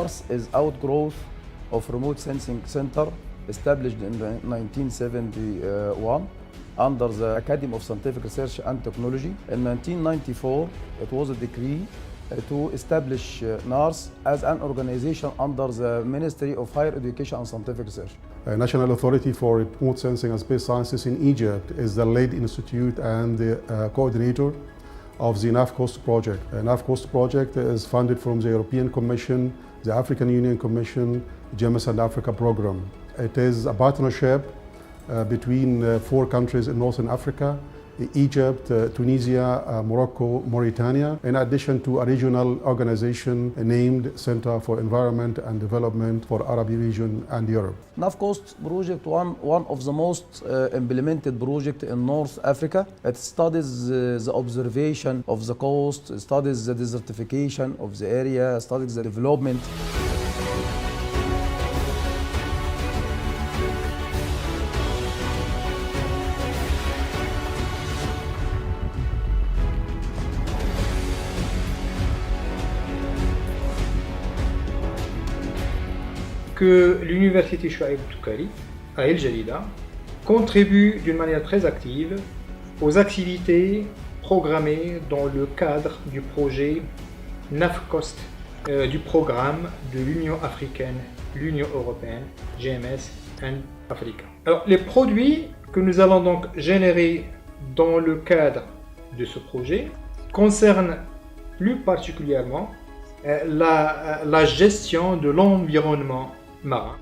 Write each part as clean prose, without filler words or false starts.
NARS is outgrowth of Remote Sensing Center established in 1971 under the Academy of Scientific Research and Technology. In 1994, it was a decree to establish NARS as an organization under the Ministry of Higher Education and Scientific Research. National Authority for Remote Sensing and Space Sciences in Egypt is the lead institute and the coordinator of the NAfcoast project. The NAfcoast project is funded from the European Commission, the African Union Commission, GMES and Africa program. It is a partnership between 4 countries in Northern Africa: Egypt, Tunisia, Morocco, Mauritania, in addition to a regional organization named Center for Environment and Development for Arab region and Europe. NAfcoast project one of the most implemented projects in North Africa. It studies the observation of the coast, studies the desertification of the area, studies the development. Que l'université Chouaïb Toukari à El Jalila contribue d'une manière très active aux activités programmées dans le cadre du projet NAfcoast du programme de l'Union africaine, l'Union européenne, GMES and Africa. Alors, les produits que nous allons donc générer dans le cadre de ce projet concernent plus particulièrement la gestion de l'environnement marin,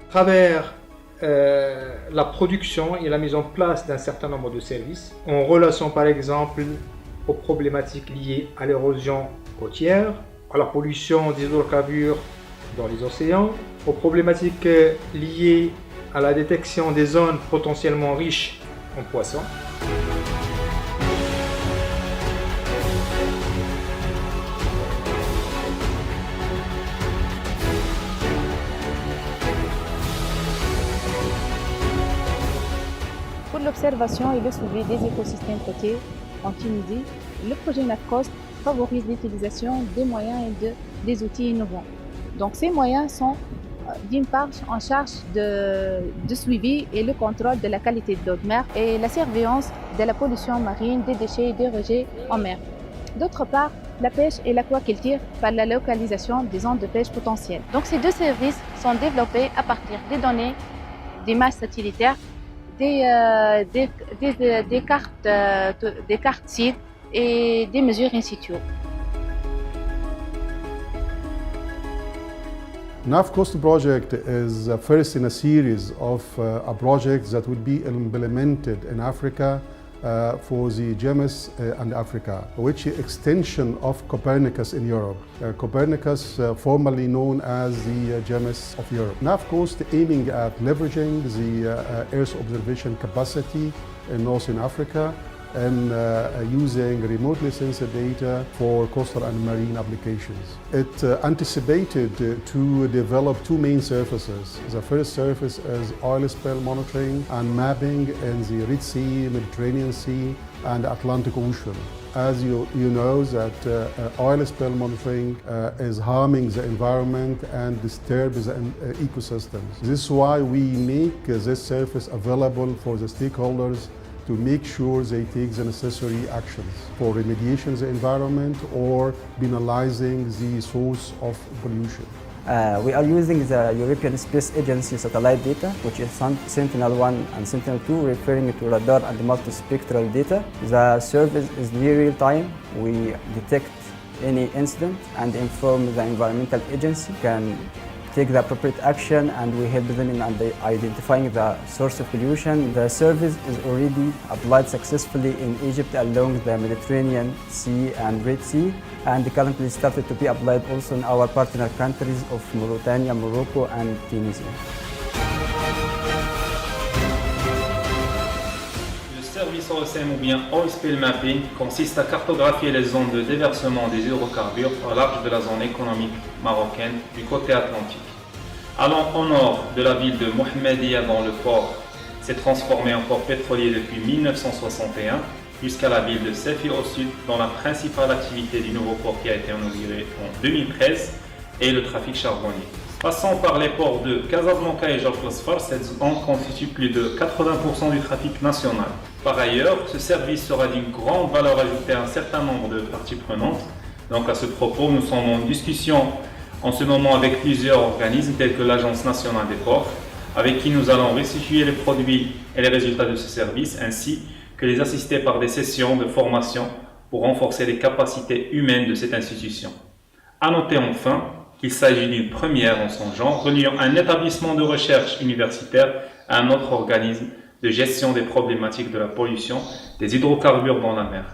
à travers la production et la mise en place d'un certain nombre de services, en relation par exemple aux problématiques liées à l'érosion côtière, à la pollution des hydrocarbures dans les océans, aux problématiques liées à la détection des zones potentiellement riches en poissons. Pour l'observation et le suivi des écosystèmes côtiers en Tunisie, le projet NAfcoast favorise l'utilisation des moyens et des outils innovants. Donc ces moyens sont d'une part en charge de suivi et le contrôle de la qualité de l'eau de mer et la surveillance de la pollution marine, des déchets et des rejets en mer. D'autre part, la pêche et l'aquaculture par la localisation des zones de pêche potentielles. Donc ces 2 services sont développés à partir des données des masses satellitaires, des cartes sites et des mesures in situ. NAfcoast project is first in a series of projects that will be implemented in Africa for the GMES and Africa, which is extension of Copernicus in Europe. Copernicus, formerly known as the GMES of Europe. NAfcoast aiming at leveraging the Earth observation capacity in Northern Africa and using remotely sensed data for coastal and marine applications. It anticipated to develop 2 main surfaces. The first surface is oil spill monitoring and mapping in the Red Sea, Mediterranean Sea and Atlantic Ocean. As you know that oil spill monitoring is harming the environment and disturbs the ecosystems. This is why we make this surface available for the stakeholders to make sure they take the necessary actions for remediation of the environment or penalizing the source of pollution. We are using the European Space Agency satellite data, which is Sentinel-1 and Sentinel-2, referring to radar and multispectral data. The service is near real time. We detect any incident and inform the environmental agency, can take the appropriate action, and we help them in identifying the source of pollution. The service is already applied successfully in Egypt along the Mediterranean Sea and Red Sea, and currently started to be applied also in our partner countries of Mauritania, Morocco and Tunisia. Le service OSM ou bien Oil Spill Mapping consiste à cartographier les zones de déversement des hydrocarbures au large de la zone économique marocaine du côté atlantique. Allant au nord de la ville de Mohammedia dont le port s'est transformé en port pétrolier depuis 1961, jusqu'à la ville de Séfi au sud dont la principale activité du nouveau port qui a été inauguré en 2013 et le trafic charbonnier. Passons par les ports de Casablanca et Georges Phosphore, cette zone constitue plus de 80% du trafic national. Par ailleurs, ce service sera d'une grande valeur ajoutée à un certain nombre de parties prenantes. Donc à ce propos, nous sommes en discussion en ce moment avec plusieurs organismes tels que l'Agence nationale des ports, avec qui nous allons restituer les produits et les résultats de ce service, ainsi que les assister par des sessions de formation pour renforcer les capacités humaines de cette institution. À noter enfin qu'il s'agit d'une première en son genre, reliant un établissement de recherche universitaire à un autre organisme de gestion des problématiques de la pollution des hydrocarbures dans la mer.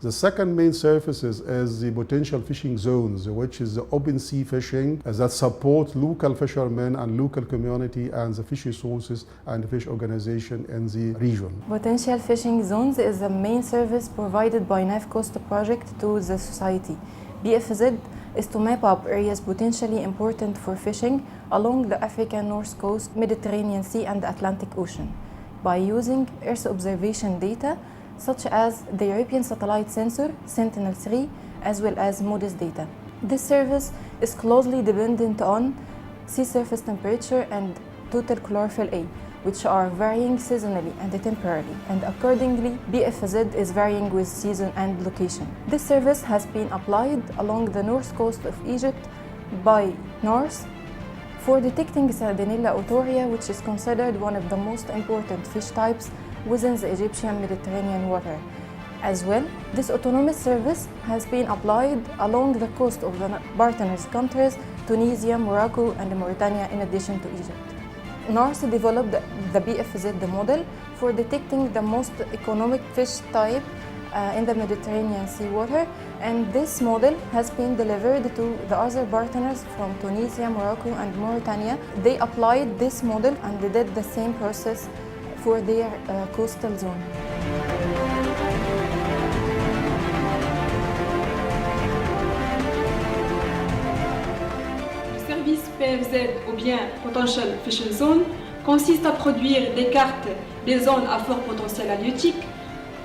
The second main services is the potential fishing zones, which is the open sea fishing that support local fishermen and local community and the fish resources and fish organization in the region. Potential fishing zones is a main service provided by NAfcoast project to the society. BFZ is to map up areas potentially important for fishing along the African North Coast, Mediterranean Sea and the Atlantic Ocean by using Earth observation data such as the European satellite sensor, Sentinel-3, as well as MODIS data. This service is closely dependent on sea surface temperature and total chlorophyll A, which are varying seasonally and temporarily, and accordingly, BFZ is varying with season and location. This service has been applied along the north coast of Egypt by NORS for detecting Sardinella autoria, which is considered one of the most important fish types within the Egyptian Mediterranean water. As well, this autonomous service has been applied along the coast of the partners countries, Tunisia, Morocco, and Mauritania, in addition to Egypt. NORS developed the BFZ model for detecting the most economic fish type in the Mediterranean seawater, and this model has been delivered to the other partners from Tunisia, Morocco, and Mauritania. They applied this model and they did the same process for their coastal zone. Le service PFZ ou bien Potential Fishing Zone consiste à produire des cartes des zones à fort potentiel halieutique.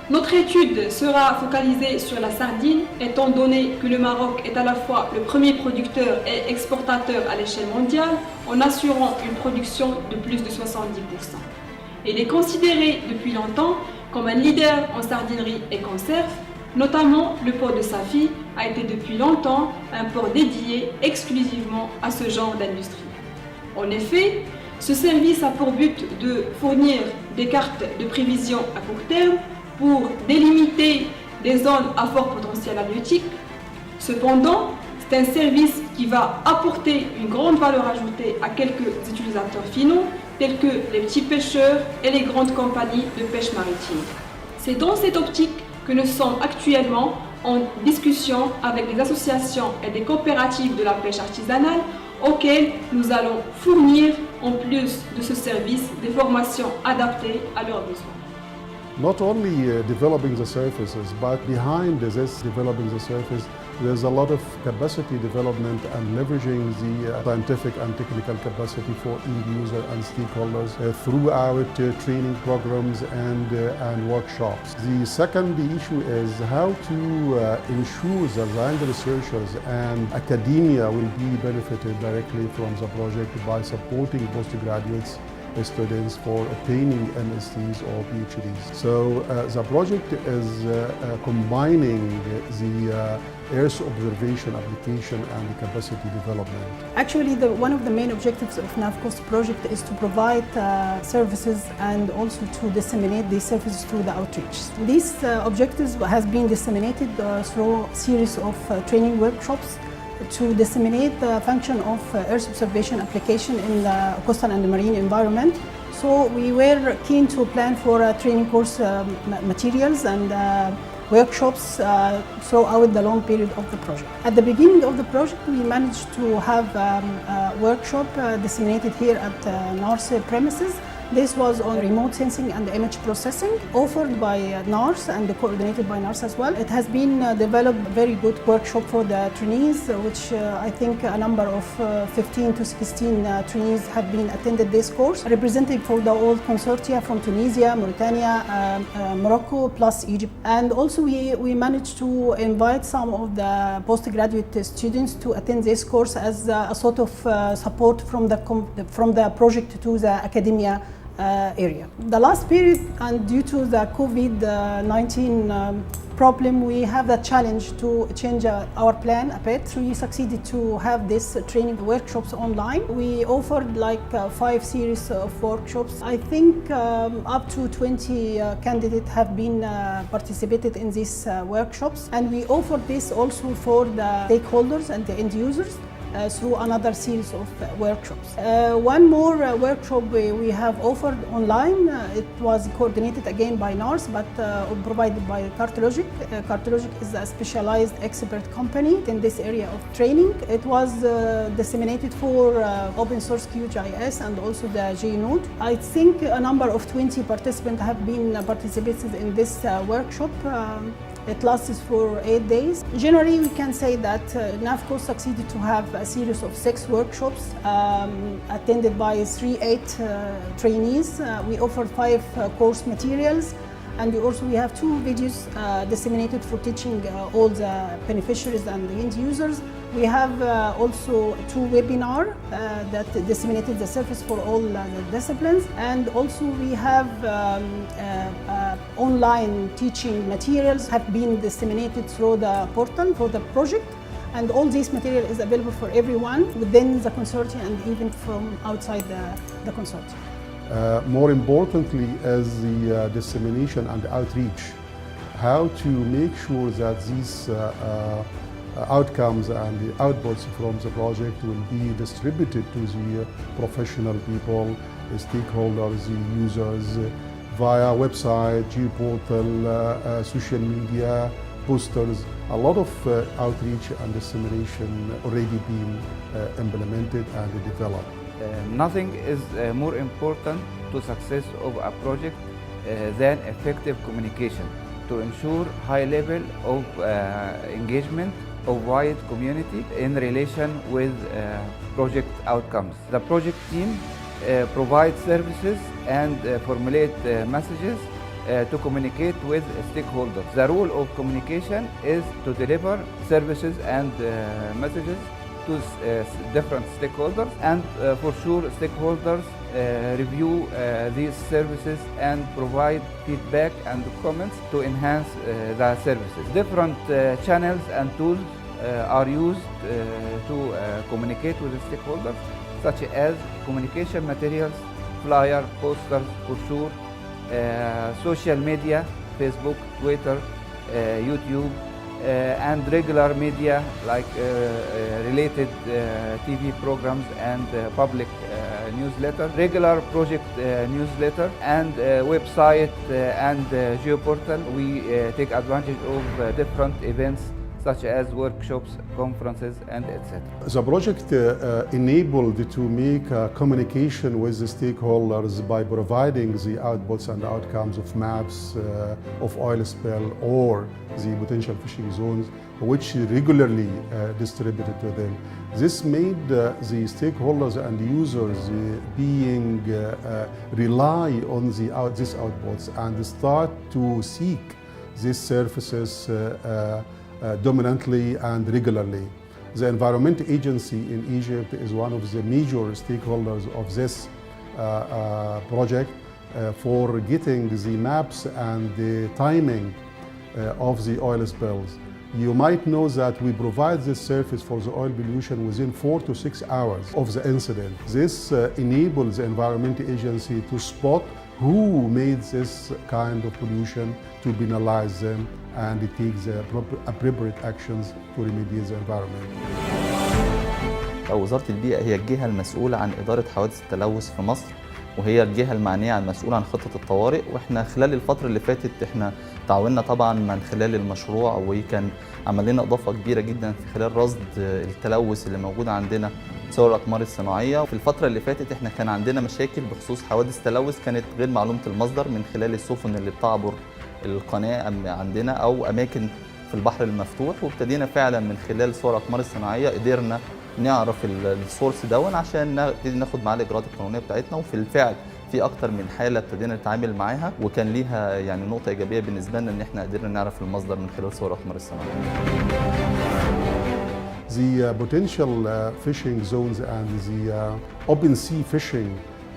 Notre étude sera focalisée sur la sardine, étant donné que le Maroc est à la fois le premier producteur et exportateur à l'échelle mondiale, en assurant une production de plus de 70%. Il est considéré depuis longtemps comme un leader en sardinerie et conserve, notamment le port de Safi a été depuis longtemps un port dédié exclusivement à ce genre d'industrie. En effet, ce service a pour but de fournir des cartes de prévision à court terme pour délimiter des zones à fort potentiel halieutique. Cependant, c'est un service qui va apporter une grande valeur ajoutée à quelques utilisateurs finaux, tels que les petits pêcheurs et les grandes compagnies de pêche maritime. C'est dans cette optique que nous sommes actuellement en discussion avec des associations et des coopératives de la pêche artisanale auxquelles nous allons fournir, en plus de ce service, des formations adaptées à leurs besoins. Not only developing the services, but behind this developing the service, there's a lot of capacity development and leveraging the scientific and technical capacity for end user and stakeholders throughout training programs and workshops. The second issue is how to ensure that the young researchers and academia will be benefited directly from the project by supporting postgraduates students for attaining MScs or PhDs. So the project is combining the Earth observation application and the capacity development. Actually, one of the main objectives of NAfcoast project is to provide services and also to disseminate these services through the outreach. These objectives has been disseminated through a series of training workshops to disseminate the function of Earth observation application in the coastal and marine environment. So we were keen to plan for training course materials and workshops throughout the long period of the project. At the beginning of the project, we managed to have a workshop disseminated here at NORS premises This was on remote sensing and image processing, offered by NARS and coordinated by NARS as well. It has been developed a very good workshop for the trainees, which I think a number of 15 to 16 trainees have been attended this course, representing for the old consortia from Tunisia, Mauritania, Morocco, plus Egypt. And also we managed to invite some of the postgraduate students to attend this course as a sort of support from the project to the academia area. The last period, and due to the COVID-19 problem, we have the challenge to change our plan a bit. We succeeded to have this training workshops online. We offered like 5 series of workshops. I think up to 20 candidates have been participated in these workshops, and we offered this also for the stakeholders and the end users through another series of workshops. One more workshop we have offered online. It was coordinated again by NARS, but provided by Cartologic. Cartologic is a specialized expert company in this area of training. It was disseminated for open source QGIS and also the GNode. I think a number of 20 participants have been participated in this workshop. It lasts for 8 days. Generally, we can say that NAfcoast succeeded to have a series of 6 workshops attended by 3-8 trainees. We offered 5 course materials, and we have 2 videos disseminated for teaching all the beneficiaries and the end users. We have also 2 webinars that disseminated the service for all the disciplines, and also we have online teaching materials have been disseminated through the portal for the project, and all this material is available for everyone within the consortium and even from outside the consortium. More importantly is the dissemination and outreach. How to make sure that these outcomes and the outputs from the project will be distributed to the professional people, the stakeholders, the users, via website, geoportal, social media, posters. A lot of outreach and dissemination already been implemented and developed. Nothing is more important to success of a project than effective communication to ensure high level of engagement of wide community in relation with project outcomes. The project team provides services and formulate messages to communicate with stakeholders. The role of communication is to deliver services and messages to different stakeholders, and for sure stakeholders review these services and provide feedback and comments to enhance the services. Different channels and tools are used to communicate with the stakeholders, such as communication materials, flyer, posters, for sure, social media, Facebook, Twitter, YouTube, and regular media like related TV programs and public newsletter, regular project newsletter, and website and geoportal. We take advantage of different events such as workshops, conferences, and etc. The project enabled to make communication with the stakeholders by providing the outputs and outcomes of maps of oil spill or the potential fishing zones, which regularly distributed to them. This made the stakeholders and users being rely on these outputs and start to seek these services dominantly and regularly. The Environment Agency in Egypt is one of the major stakeholders of this project for getting the maps and the timing of the oil spills. You might know that we provide this service for the oil pollution within 4 to 6 hours of the incident. This enables the Environment Agency to spot who made this kind of pollution, to penalize them, and it takes the appropriate actions to remediate the environment. وزارة البيئة هي الجهة المسؤولة عن إدارة حوادث التلوث في مصر، وهي الجهة المعنية المسؤولة عن خطة الطوارئ. واحنا خلال الفترة اللي فاتت احنا تعاوننا طبعا من خلال المشروع، وكان عمل لنا إضافة كبيرة جدا في خلال رصد التلوث اللي موجود عندنا صور الأقمار الصناعية. في الفترة اللي فاتت احنا كان عندنا مشاكل بخصوص حوادث تلوث كانت غير معلومة المصدر من خلال السفن اللي بتعبر القناة عندنا أو أماكن في البحر المفتوح، وابتدينا فعلا من خلال صور الأقمار الصناعية قدرنا نعرف السورس دون عشان نبتدي ناخد معاه الإجراءات القانونية بتاعتنا. وفي الفعل في أكتر من حالة ابتدينا نتعامل معاها، وكان ليها يعني نقطة إيجابية بالنسبة لنا إن احنا قدرنا نعرف المصدر من خلال صور الأقمار الصناعية. The potential fishing zones and the open sea fishing,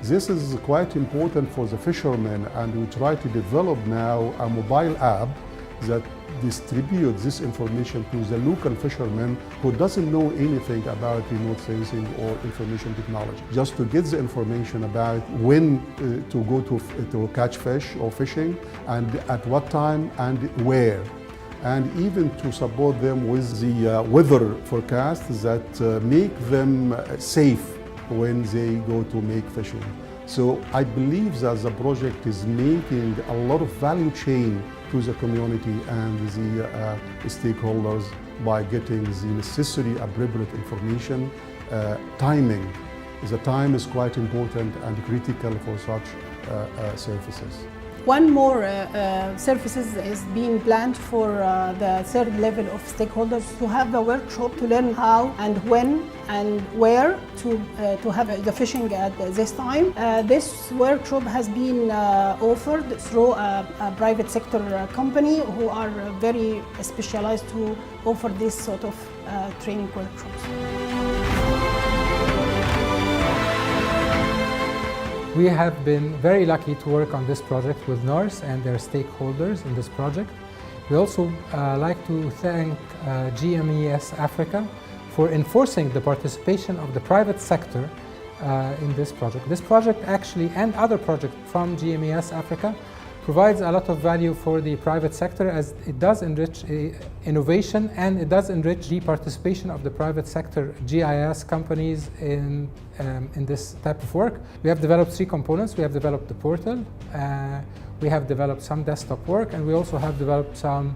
this is quite important for the fishermen, and we try to develop now a mobile app that distributes this information to the local fishermen who doesn't know anything about remote sensing or information technology. Just to get the information about when to go to catch fish or fishing and at what time and where. And even to support them with the weather forecasts that make them safe when they go to make fishing. So I believe that the project is making a lot of value chain to the community and the stakeholders by getting the necessary appropriate information. Timing, the time is quite important and critical for such services. One more services is being planned for the third level of stakeholders to have a workshop to learn how and when and where to have the fishing at this time. This workshop has been offered through a private sector company who are very specialized to offer this sort of training workshops. We have been very lucky to work on this project with NARS and their stakeholders in this project. We also like to thank GMES Africa for enforcing the participation of the private sector in this project. This project actually, and other projects from GMES Africa, provides a lot of value for the private sector as it does enrich innovation and it does enrich the participation of the private sector GIS companies in this type of work. We have developed 3 components. We have developed the portal, we have developed some desktop work, and we also have developed some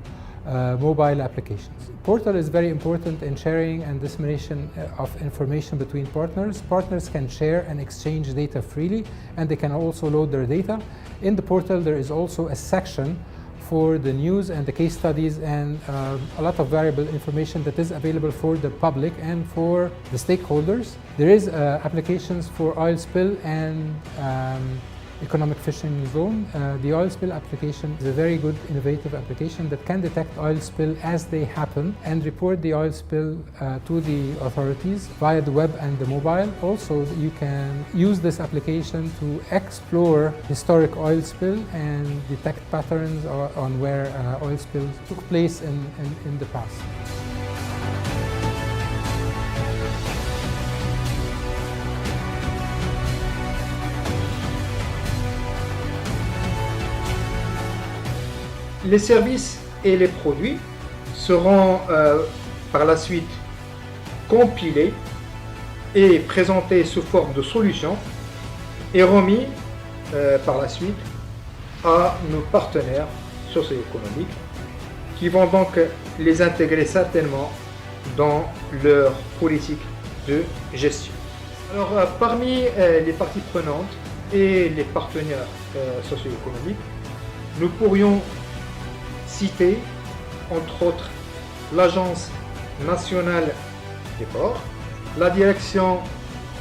mobile applications. Portal is very important in sharing and dissemination of information between partners. Partners can share and exchange data freely, and they can also load their data. In the portal there is also a section for the news and the case studies and a lot of variable information that is available for the public and for the stakeholders. There is applications for oil spill and economic fishing zone. The oil spill application is a very good innovative application that can detect oil spill as they happen and report the oil spill to the authorities via the web and the mobile. Also, you can use this application to explore historic oil spill and detect patterns on where oil spills took place in the past. Les services et les produits seront par la suite compilés et présentés sous forme de solutions et remis par la suite à nos partenaires socio-économiques qui vont donc les intégrer certainement dans leur politique de gestion. Alors parmi les parties prenantes et les partenaires socio-économiques, nous pourrions citer entre autres l'Agence nationale des ports, la direction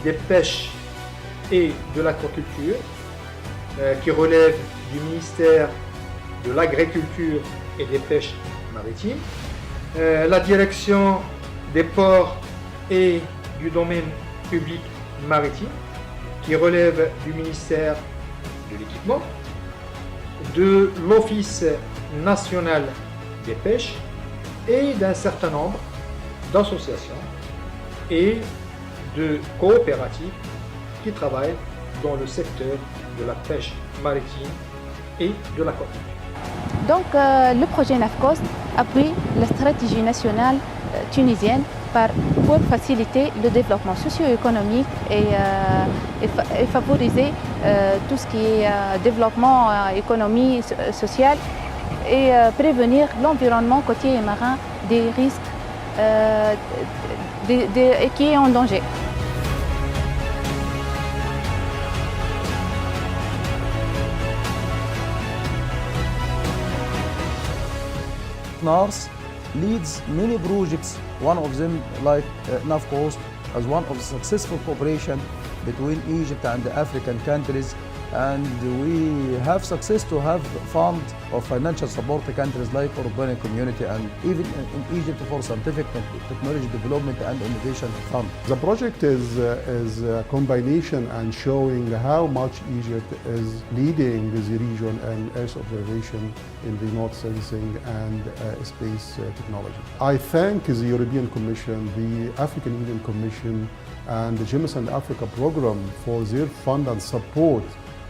des pêches et de l'aquaculture qui relève du ministère de l'Agriculture et des pêches maritimes, la direction des ports et du domaine public maritime qui relève du ministère de l'Équipement, de l'Office national des pêches et d'un certain nombre d'associations et de coopératives qui travaillent dans le secteur de la pêche maritime et de l'aquaculture. Donc le projet NAfcoast appuie la stratégie nationale tunisienne pour faciliter le développement socio-économique et favoriser tout ce qui est développement économie sociale et prévenir l'environnement côtier et marin des risques qui est en danger. NARS leads many projects, one of them like NAfcoast, as one of the successful cooperation between Egypt and the African countries, and we have success to have fund or financial support to countries like European Community and even in Egypt for scientific technology development and innovation fund. The project is a combination and showing how much Egypt is leading the region and Earth observation in remote sensing and space technology. I thank the European Commission, the African Union Commission, and the GMES and Africa program for their fund and support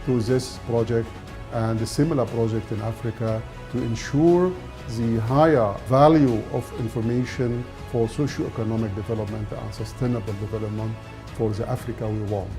to this project and a similar project in Africa to ensure the higher value of information for socio-economic development and sustainable development for the Africa we want.